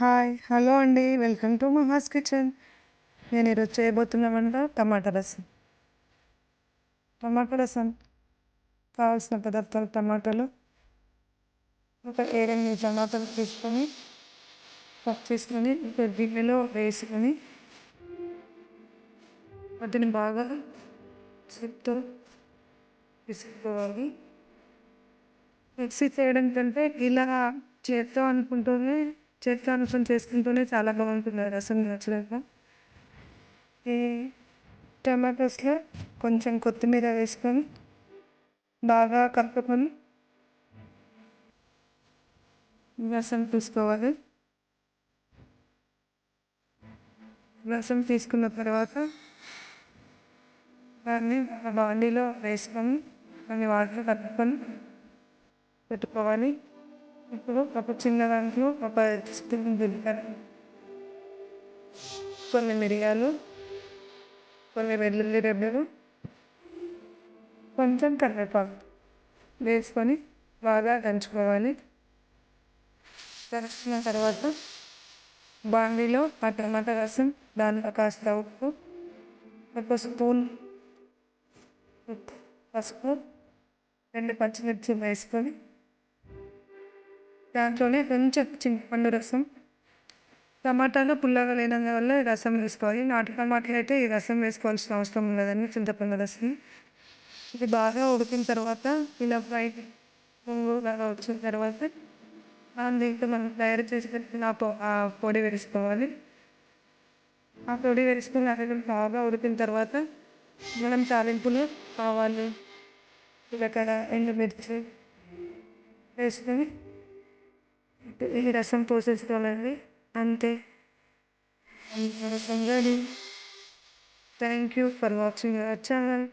Hi! Hello అండి. Welcome to Maha's kitchen. నేను ఈరోజు చేయబోతున్న వంట టమాటా రసం. టమాటా రసం కావాల్సిన పదార్థాలు టమాటాలు, ఒక 7-8 టమాటాలు తీసుకొని కట్ చేసుకొని ఒక గిన్నెలో వేసుకొని వాటిని బాగా చేత్తో పిసుకోవాలి. మిక్సీ చేయడం కంటే ఇలా చేత్తో అనుకొని చేసుకుంటూనే చాలా బాగుంటుంది రసం నచ్చలేక. ఈ టమాటోస్లో కొంచెం కొత్తిమీర వేసుకొని బాగా కలుపుకొని రసం తీసుకోవాలి. రసం తీసుకున్న తర్వాత దాన్ని బాండీలో వేసుకొని కొన్ని వాటర్ కలుపుకొని పెట్టుకోవాలి. ఇప్పుడు ఒక చిన్న దాంట్లో ఒక స్పూన్ జీలకర్ర, కొన్ని మిరియాలు, కొన్ని వెల్లుల్లి రెబ్బలు, కొంచెం కరివేపాకు వేసుకొని బాగా దంచుకోవాలి. దంచుకున్న తర్వాత బాండీలో ఆ టమాటా రసం, దాంట్లో కాస్త ఉప్పు, ఒక స్పూన్ పసుపు, 2 పచ్చిమిర్చి వేసుకొని దాంట్లోనే కొంచెం చింతపండు రసం, టమాటాలు పుల్లగా లేనందువల్ల రసం వేసుకోవాలి. నాటు టమాటాలు అయితే ఈ రసం వేసుకోవాల్సిన అవసరం ఉండదండి, చింతపండు రసం. ఇది బాగా ఉడికిన తర్వాత ఇలా ఫ్రైకి లాగా వచ్చిన తర్వాత దీంట్లో మనం తయారు చేసి పెట్టిన ఆ పొడి వేసుకోవాలి. ఆ పొడి వేసుకుని అది బాగా ఉడికిన తర్వాత మనం తాలింపులు ఆవాలు, జీలకర్ర, ఎండుమిర్చి వేసుకొని ఈ రసం పోసేసుకోవాలండి. అంతే, రసం ready. Thank you for watching our channel.